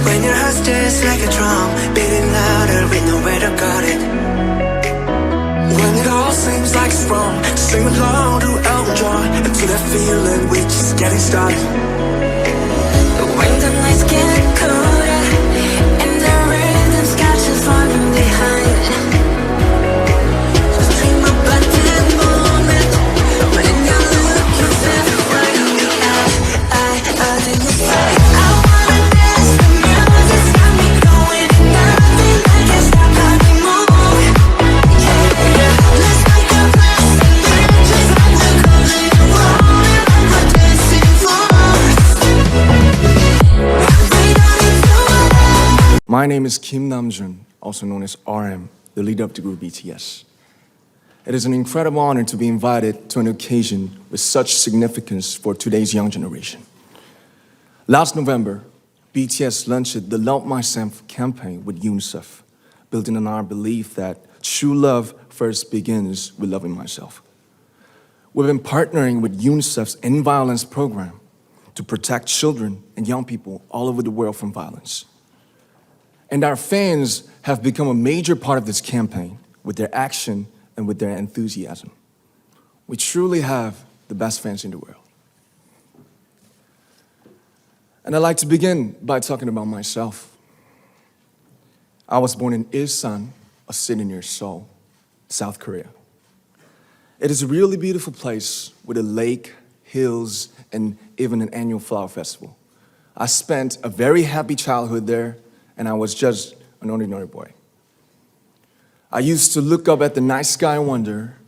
When your heart stays like a drum, beating louder with nowhere to guard it. When it all seems like it's wrong, sing along to Elton John, until that feeling we're just getting started. When the nights get colder and the rhythm's got you falling behind, just dream about that moment when you look yourself right in the eye. Then you say, I wanna dance, the music's got me going, and nothing I can stop how we move. Yeah, let's make a plan and then just let the color roll around the dancing floor. My name is Kim Namjoon, also known as RM, the leader of the group BTS. It is an incredible honor to be invited to an occasion with such significance for today's young generation. Last November, BTS launched the Love Myself campaign with UNICEF, building on our belief that true love first begins with loving myself. We've been partnering with UNICEF's End Violence program to protect children and young people all over the world from violence. And our fans have become a major part of this campaign with their action and with their enthusiasm. We truly have the best fans in the world. And I'd like to begin by talking about myself. I was born in Ilsan, a city near Seoul, South Korea. It is a really beautiful place with a lake, hills, and even an annual flower festival. I spent a very happy childhood there, and I was just an ordinary boy. I used to look up at the night sky and wonder,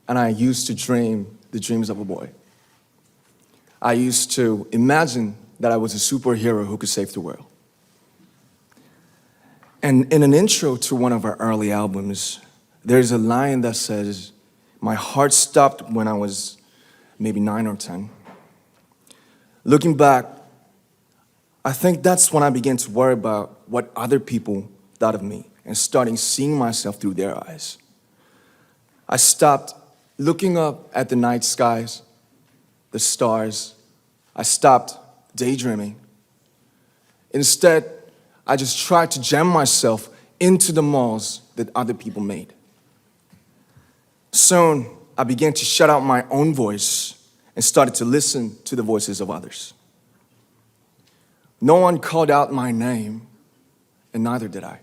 and I used to dream the dreams of a boy. I used to imagine that I was a superhero who could save the world. And in an intro to one of our early albums, there's a line that says, "My heart stopped when I was maybe 9 or 10. Looking back, I think that's when I began to worry about what other people thought of me and starting seeing myself through their eyes. I stopped looking up at the night skies, the stars. I stopped daydreaming. Instead, I just tried to jam myself into the malls that other people made. Soon, I began to shut out my own voice and started to listen to the voices of others. No one called out my name, and neither did I.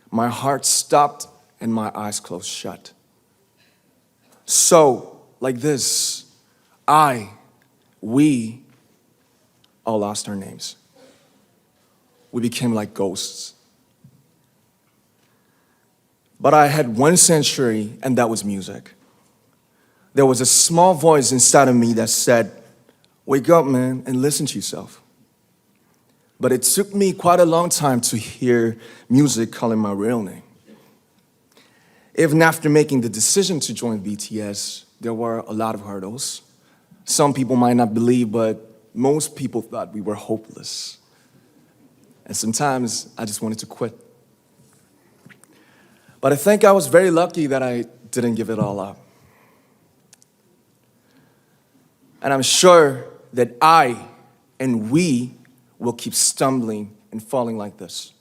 My heart stopped and my eyes closed shut. So, like this, we all lost our names. We became like ghosts. But I had one sanctuary, and that was music. There was a small voice inside of me that said, "Wake up, man, and listen to yourself." But it took me quite a long time to hear music calling my real name. Even after making the decision to join BTS, there were a lot of hurdles. Some people might not believe, but most people thought we were hopeless. And sometimes I just wanted to quit. But I think I was very lucky that I didn't give it all up. And I'm sure that I and we will keep stumbling and falling like this.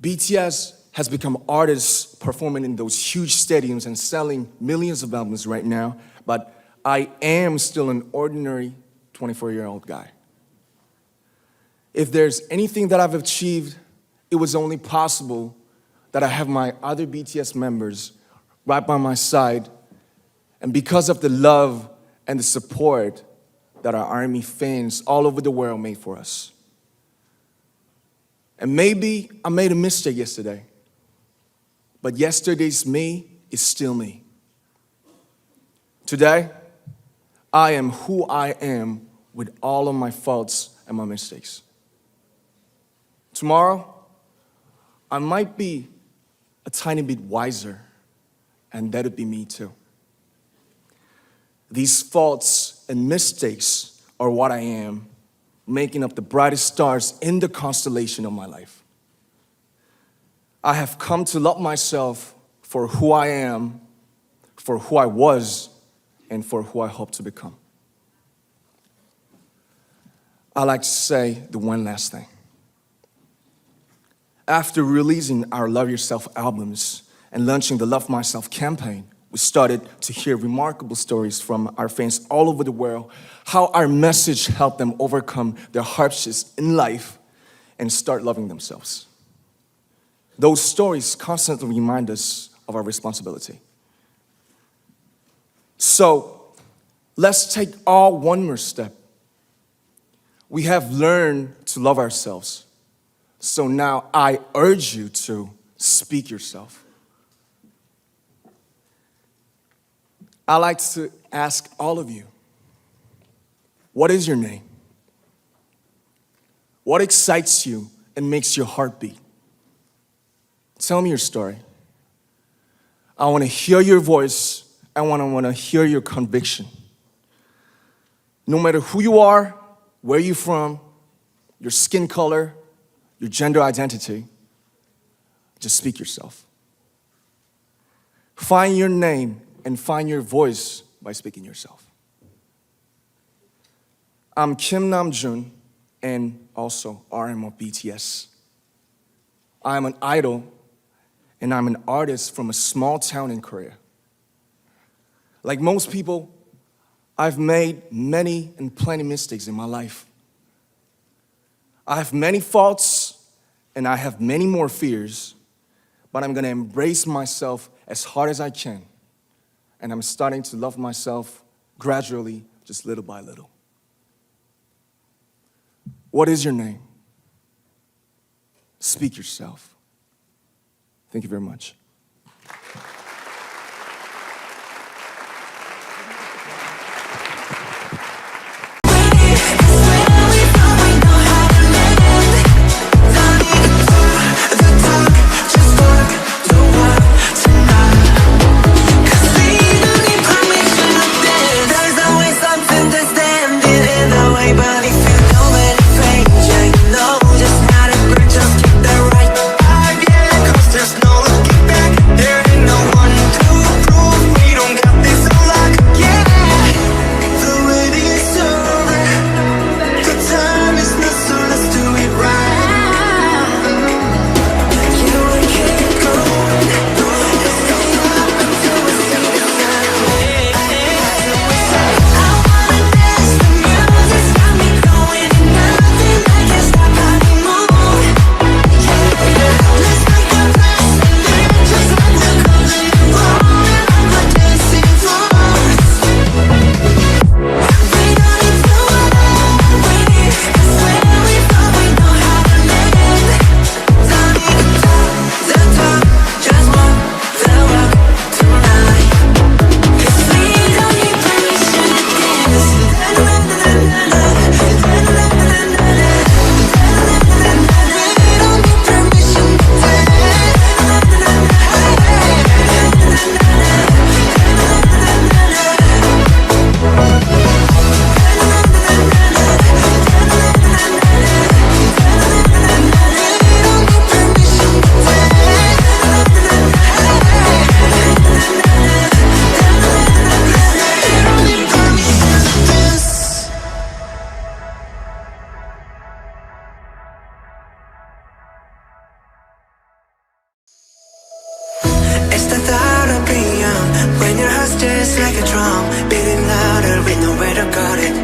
BTS has become artists performing in those huge stadiums and selling millions of albums right now, but I am still an ordinary 24-year-old guy. If there's anything that I've achieved, it was only possible that I have my other BTS members right by my side, and because of the love and the support that our ARMY fans all over the world made for us. And maybe I made a mistake yesterday, but yesterday's me is still me. Today, I am who I am with all of my faults and my mistakes. Tomorrow, I might be a tiny bit wiser, and that'd be me too. These faults and mistakes are what I am, making up the brightest stars in the constellation of my life. I have come to love myself for who I am, for who I was, and for who I hope to become. I like to say the one last thing. After releasing our Love Yourself albums and launching the Love Myself campaign, we started to hear remarkable stories from our fans all over the world, how our message helped them overcome their hardships in life and start loving themselves. Those stories constantly remind us of our responsibility. So let's take all one more step. We have learned to love ourselves. So now I urge you to speak yourself. I like to ask all of you, what is your name? What excites you and makes your heart beat? Tell me your story. I want to hear your voice. I want to hear your conviction. No matter who you are, where you're from, your skin color, your gender identity, just speak yourself. Find your name and find your voice by speaking yourself. I'm Kim Namjoon and also RM of BTS. I'm an idol and I'm an artist from a small town in Korea. Like most people, I've made many and plenty mistakes in my life. I have many faults and I have many more fears, but I'm gonna embrace myself as hard as I can. And I'm starting to love myself gradually, just little by little. What is your name? Speak yourself. Thank you very much. It's the thought of being young, when your heart's just like a drum, beating louder with nowhere to guard it.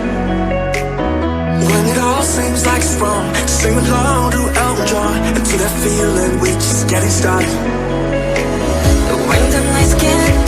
When it all seems like it's wrong, sing along to Elton John, until that feeling we're just getting started. When the nights get